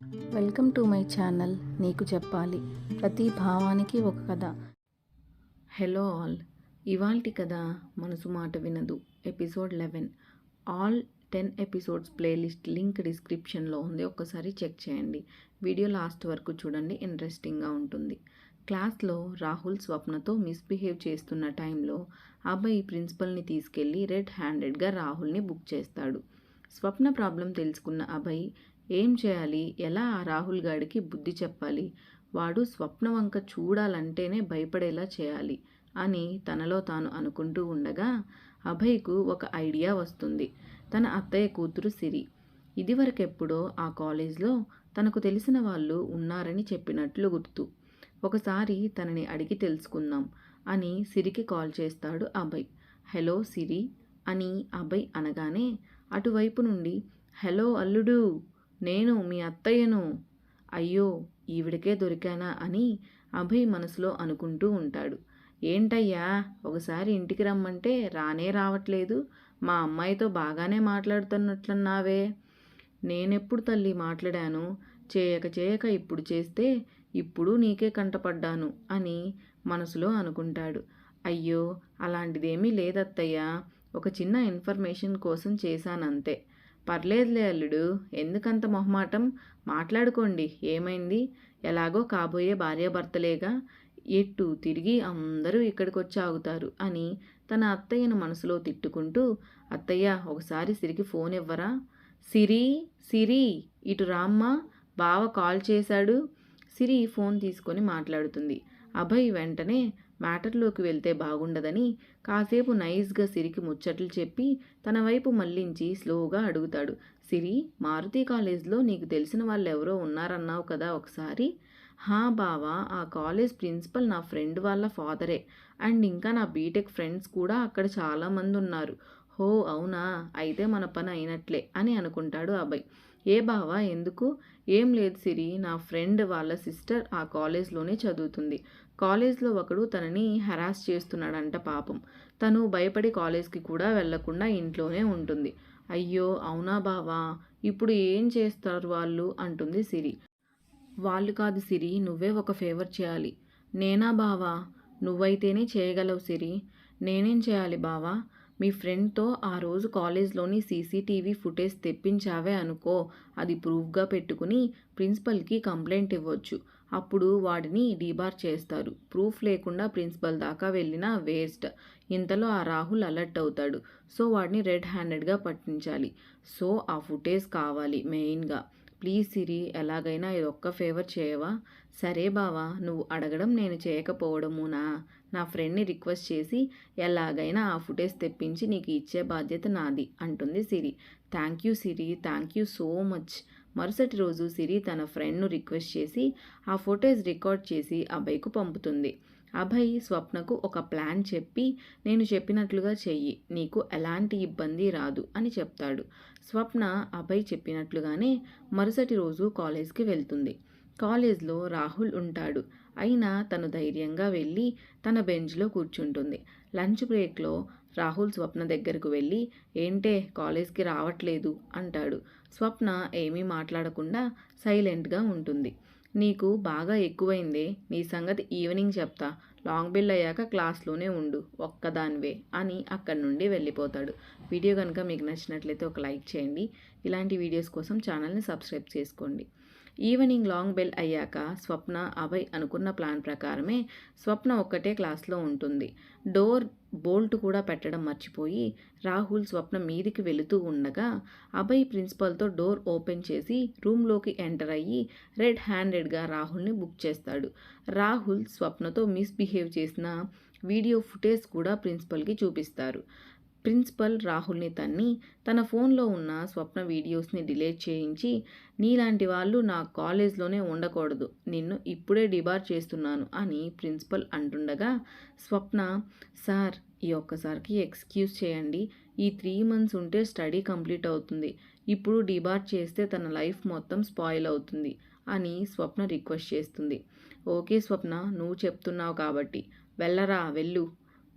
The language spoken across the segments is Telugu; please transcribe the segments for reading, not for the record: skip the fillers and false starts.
Welcome to my channel. నీకు చెప్పాలి, ప్రతి భావానికి ఒక కథ. హలో ఆల్, ఇవాల్టి కథ మనసు మాట వినదు episode 11. All 10 episodes playlist link డిస్క్రిప్షన్లో ఉంది, ఒక్కసారి చెక్ చేయండి. వీడియో లాస్ట్ వరకు చూడండి, ఇంట్రెస్టింగ్గా ఉంటుంది. క్లాస్లో రాహుల్ స్వప్నతో మిస్బిహేవ్ చేస్తున్న టైంలో అభయ్ ప్రిన్సిపల్ని తీసుకెళ్లి రెడ్ హ్యాండెడ్గా రాహుల్ని బుక్ చేస్తాడు. స్వప్న ప్రాబ్లం తెలుసుకున్న అభయ్ ఏం చేయాలి, ఎలా ఆ రాహుల్ గాడికి బుద్ధి చెప్పాలి, వాడు స్వప్న వంక చూడాలంటేనే భయపడేలా చేయాలి అని తనలో తాను అనుకుంటూ ఉండగా అభయ్కు ఒక ఐడియా వస్తుంది. తన అత్తయ్య కూతురు సిరి ఇదివరకెప్పుడో ఆ కాలేజ్లో తనకు తెలిసిన వాళ్ళు ఉన్నారని చెప్పినట్లు గుర్తు. ఒకసారి తనని అడిగి తెలుసుకుందాం అని సిరికి కాల్ చేస్తాడు అభయ్. హలో సిరి అని అభయ్ అనగానే అటువైపు నుండి హలో అల్లుడు, నేను మీ అత్తయ్యను. అయ్యో, ఈవిడికే దొరికానా అని అభయ్ మనసులో అనుకుంటూ ఉంటాడు. ఏంటయ్యా, ఒకసారి ఇంటికి రమ్మంటే రానే రావట్లేదు, మా అమ్మాయితో బాగానే మాట్లాడుతున్నట్లున్నావే. నేనెప్పుడు తల్లి మాట్లాడాను, చేయక చేయక ఇప్పుడు చేస్తే ఇప్పుడు నీకే కంటపడ్డాను అని మనసులో అనుకుంటాడు. అయ్యో, అలాంటిదేమీ లేదత్తయ్యా, ఒక చిన్న ఇన్ఫర్మేషన్ కోసం చేశానంతే. పర్లేదులే అల్లుడు, ఎందుకంత మొహమాటం, మాట్లాడుకోండి, ఏమైంది, ఎలాగో కాబోయే భార్యాభర్తలేగా, ఎట్టు తిరిగి అందరూ ఇక్కడికొచ్చి ఆగుతారు అని తన అత్తయ్యను మనసులో తిట్టుకుంటూ, అత్తయ్య ఒకసారి సిరికి ఫోన్ ఇవ్వరా. సిరి సిరి, ఇటు రామ్మా, బావ కాల్ చేశాడు. సిరి ఫోన్ తీసుకొని మాట్లాడుతుంది. అభయ్ వెంటనే మ్యాటర్లోకి వెళ్తే బాగుండదని కాసేపు నైస్గా సిరికి ముచ్చట్లు చెప్పి తన వైపు మళ్లించి స్లోగా అడుగుతాడు. సిరి, మారుతి కాలేజ్లో నీకు తెలిసిన వాళ్ళు ఎవరో ఉన్నారన్నావు కదా ఒకసారి. హా బావా, ఆ కాలేజ్ ప్రిన్సిపల్ నా ఫ్రెండ్ వాళ్ళ ఫాదరే. అండ్ ఇంకా నా బీటెక్ ఫ్రెండ్స్ కూడా అక్కడ చాలామంది ఉన్నారు. హో అవునా, అయితే మన పని అయినట్లే అని అనుకుంటాడు అభయ్. ఏ బావా, ఎందుకు? ఏం లేదు సిరి, నా ఫ్రెండ్ వాళ్ళ సిస్టర్ ఆ కాలేజ్లోనే చదువుతుంది. కాలేజ్లో ఒకడు తనని హెరాస్ చేస్తున్నాడంట పాపం. తను భయపడి కాలేజ్కి కూడా వెళ్లకుండా ఇంట్లోనే ఉంటుంది. అయ్యో అవునా బావా, ఇప్పుడు ఏం చేస్తారు వాళ్ళు అంటుంది సిరి. వాళ్ళు కాదు సిరి, నువ్వే ఒక ఫేవర్ చేయాలి. నేనా బావా? నువ్వైతేనే చేయగలవు సిరి. నేనేం చేయాలి బావా? మీ ఫ్రెండ్తో ఆ రోజు కాలేజ్లోని సీసీటీవీ ఫుటేజ్ తెప్పించావే అనుకో, అది ప్రూఫ్గా పెట్టుకుని ప్రిన్సిపల్కి కంప్లైంట్ ఇవ్వచ్చు. అప్పుడు వాడిని డీబార్ చేస్తారు. ప్రూఫ్ లేకుండా ప్రిన్సిపల్ దాకా వెళ్ళినా వేస్ట్. ఇంతలో ఆ రాహుల్ అలర్ట్ అవుతాడు. సో వాడిని రెడ్ హ్యాండెడ్గా పట్టించాలి. సో ఆ ఫుటేజ్ కావాలి మెయిన్గా. ప్లీజ్ సిరి, ఎలాగైనా ఇదొక్క ఫేవర్ చేయవా? సరే బావా, నువ్వు అడగడం నేను చేయకపోవడమునా? నా ఫ్రెండ్ని రిక్వెస్ట్ చేసి ఎలాగైనా ఆ ఫుటేజ్ తెప్పించి నీకు ఇచ్చే బాధ్యత నాది అంటుంది Siri. Thank you Siri, thank you so much. మరుసటి రోజు సిరి తన ఫ్రెండ్ను రిక్వెస్ట్ చేసి ఆ ఫుటేజ్ రికార్డ్ చేసి అభయ్కు పంపుతుంది. అభయ్ స్వప్నకు ఒక ప్లాన్ చెప్పి, నేను చెప్పినట్లుగా చెయ్యి, నీకు ఎలాంటి ఇబ్బంది రాదు అని చెప్తాడు. స్వప్న అభయ్ చెప్పినట్లుగానే మరుసటి రోజు కాలేజ్కి వెళ్తుంది. కాలేజ్లో రాహుల్ ఉంటాడు. అయినా తను ధైర్యంగా వెళ్ళి తన బెంచ్లో కూర్చుంటుంది. లంచ్ బ్రేక్లో రాహుల్ స్వప్న దగ్గరకు వెళ్ళి, ఏంటే కాలేజ్కి రావట్లేదు అంటాడు. స్వప్న ఏమీ మాట్లాడకుండా సైలెంట్గా ఉంటుంది. నీకు బాగా ఎక్కువైందే, నీ సంగతి ఈవినింగ్ చెప్తా, లాంగ్ బెల్ అయ్యాక క్లాస్లోనే ఉండు ఒక్కదానివే అని అక్కడి నుండి వెళ్ళిపోతాడు. వీడియో కనుక మీకు నచ్చినట్లయితే ఒక లైక్ చేయండి. ఇలాంటి వీడియోస్ కోసం ఛానల్ని సబ్స్క్రైబ్ చేసుకోండి. ఈవినింగ్ లాంగ్ బెల్ అయ్యాక స్వప్న అభయ్ అనుకున్న ప్లాన్ ప్రకారమే స్వప్న ఒక్కటే క్లాస్లో ఉంటుంది. డోర్ బోల్ట్ కూడా పెట్టడం మర్చిపోయి రాహుల్ స్వప్న మీదికి వెళుతూ ఉండగా అభయ్ ప్రిన్సిపల్తో డోర్ ఓపెన్ చేసి రూమ్లోకి ఎంటర్ అయ్యి రెడ్ హ్యాండెడ్గా రాహుల్ని బుక్ చేస్తాడు. రాహుల్ స్వప్నతో మిస్బిహేవ్ చేసిన వీడియో ఫుటేజ్ కూడా ప్రిన్సిపల్కి చూపిస్తారు. ప్రిన్సిపల్ రాహుల్ని తన్ని తన ఫోన్లో ఉన్న స్వప్న వీడియోస్ని డిలీట్ చేయించి, నీలాంటి వాళ్ళు నా కాలేజ్లోనే ఉండకూడదు, నిన్ను ఇప్పుడే డిబార్ చేస్తున్నాను అని ప్రిన్సిపల్ అంటుండగా స్వప్న, సార్ ఈ ఒక్కసారికి ఎక్స్క్యూజ్ చేయండి, ఈ 3 months ఉంటే స్టడీ కంప్లీట్ అవుతుంది, ఇప్పుడు డిబార్ చేస్తే తన లైఫ్ మొత్తం స్పాయిల్ అవుతుంది అని స్వప్న రిక్వెస్ట్ చేస్తుంది. ఓకే స్వప్న, నువ్వు చెప్తున్నావు కాబట్టి వెళ్ళరా వెళ్ళు,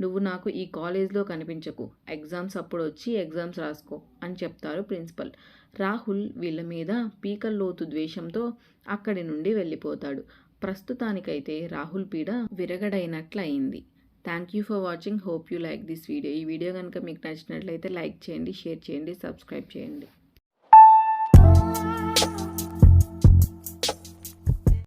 నువ్వు నాకు ఈ కాలేజ్లో కనిపించకు, ఎగ్జామ్స్ అప్పుడు వచ్చి ఎగ్జామ్స్ రాసుకో అని చెప్తారు ప్రిన్సిపల్. రాహుల్ వీళ్ళ మీద పీకల్లోతు ద్వేషంతో అక్కడి నుండి వెళ్ళిపోతాడు. ప్రస్తుతానికైతే రాహుల్ పీడ విరగడైనట్లయింది. Thank you for watching. Hope you like this video. ఈ వీడియో కనుక మీకు నచ్చినట్లయితే లైక్ చేయండి, షేర్ చేయండి, సబ్స్క్రైబ్ చేయండి.